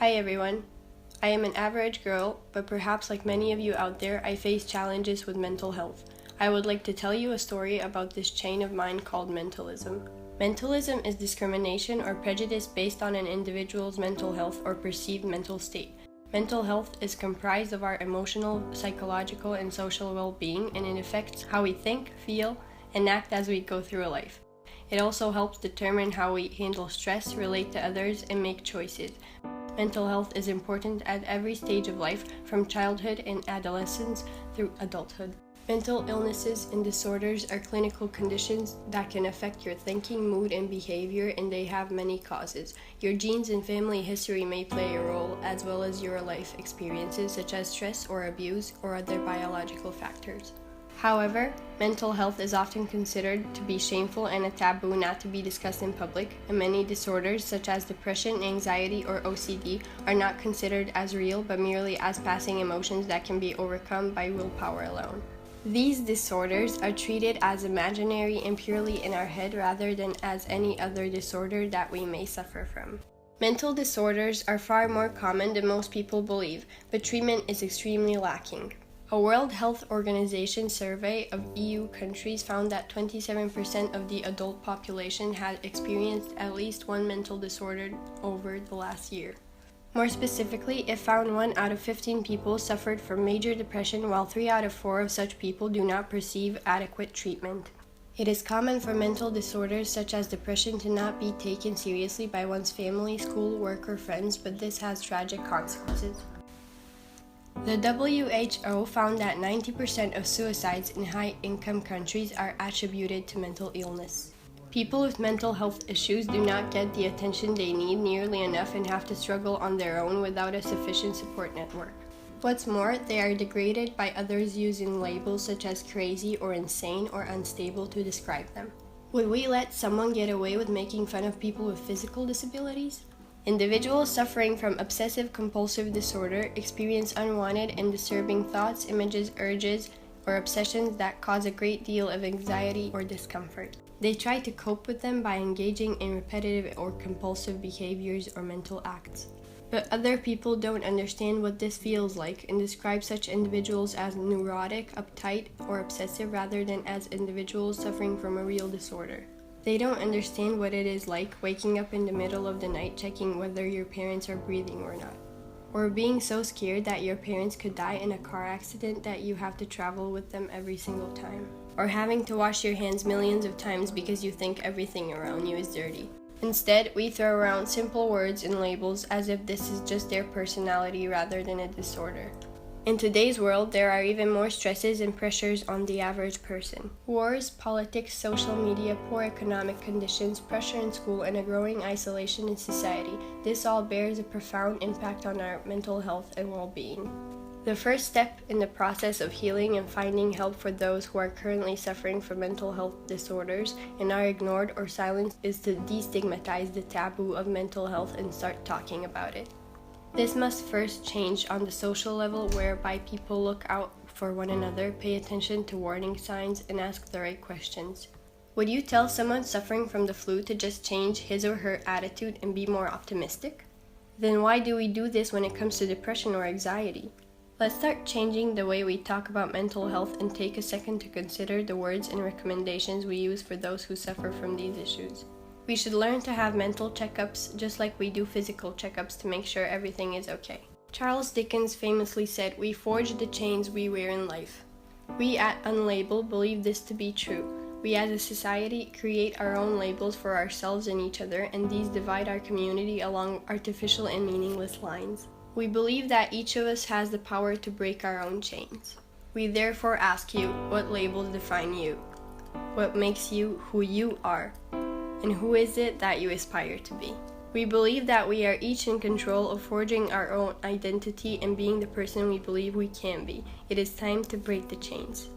Hi everyone. I am an average girl, but perhaps like many of you out there, I face challenges with mental health. I would like to tell you a story about this chain of mine called mentalism. Mentalism is discrimination or prejudice based on an individual's mental health or perceived mental state. Mental health is comprised of our emotional, psychological, and social well-being, and it affects how we think, feel, and act as we go through life. It also helps determine how we handle stress, relate to others, and make choices. Mental health is important at every stage of life, from childhood and adolescence through adulthood. Mental illnesses and disorders are clinical conditions that can affect your thinking, mood, and behavior, and they have many causes. Your genes and family history may play a role, as well as your life experiences such as stress or abuse or other biological factors. However, mental health is often considered to be shameful and a taboo not to be discussed in public, and many disorders such as depression, anxiety, or OCD are not considered as real but merely as passing emotions that can be overcome by willpower alone. These disorders are treated as imaginary and purely in our head rather than as any other disorder that we may suffer from. Mental disorders are far more common than most people believe, but treatment is extremely lacking. A World Health Organization survey of EU countries found that 27% of the adult population had experienced at least one mental disorder over the last year. More specifically, it found 1 out of 15 people suffered from major depression, while 3 out of 4 of such people do not receive adequate treatment. It is common for mental disorders such as depression to not be taken seriously by one's family, school, work, or friends, but this has tragic consequences. The WHO found that 90% of suicides in high-income countries are attributed to mental illness. People with mental health issues do not get the attention they need nearly enough and have to struggle on their own without a sufficient support network. What's more, they are degraded by others using labels such as crazy or insane or unstable to describe them. Would we let someone get away with making fun of people with physical disabilities? Individuals suffering from obsessive-compulsive disorder experience unwanted and disturbing thoughts, images, urges, or obsessions that cause a great deal of anxiety or discomfort. They try to cope with them by engaging in repetitive or compulsive behaviors or mental acts. But other people don't understand what this feels like and describe such individuals as neurotic, uptight, or obsessive rather than as individuals suffering from a real disorder. They don't understand what it is like waking up in the middle of the night checking whether your parents are breathing or not. Or being so scared that your parents could die in a car accident that you have to travel with them every single time. Or having to wash your hands millions of times because you think everything around you is dirty. Instead, we throw around simple words and labels as if this is just their personality rather than a disorder. In today's world, there are even more stresses and pressures on the average person. Wars, politics, social media, poor economic conditions, pressure in school, and a growing isolation in society. This all bears a profound impact on our mental health and well-being. The first step in the process of healing and finding help for those who are currently suffering from mental health disorders and are ignored or silenced is to destigmatize the taboo of mental health and start talking about it. This must first change on the social level, whereby people look out for one another, pay attention to warning signs, and ask the right questions. Would you tell someone suffering from the flu to just change his or her attitude and be more optimistic? Then why do we do this when it comes to depression or anxiety? Let's start changing the way we talk about mental health and take a second to consider the words and recommendations we use for those who suffer from these issues. We should learn to have mental checkups just like we do physical checkups to make sure everything is okay. Charles Dickens famously said, "We forge the chains we wear in life." We at Unlabeled believe this to be true. We as a society create our own labels for ourselves and each other, and these divide our community along artificial and meaningless lines. We believe that each of us has the power to break our own chains. We therefore ask you, what labels define you? What makes you who you are? And who is it that you aspire to be? We believe that we are each in control of forging our own identity and being the person we believe we can be. It is time to break the chains.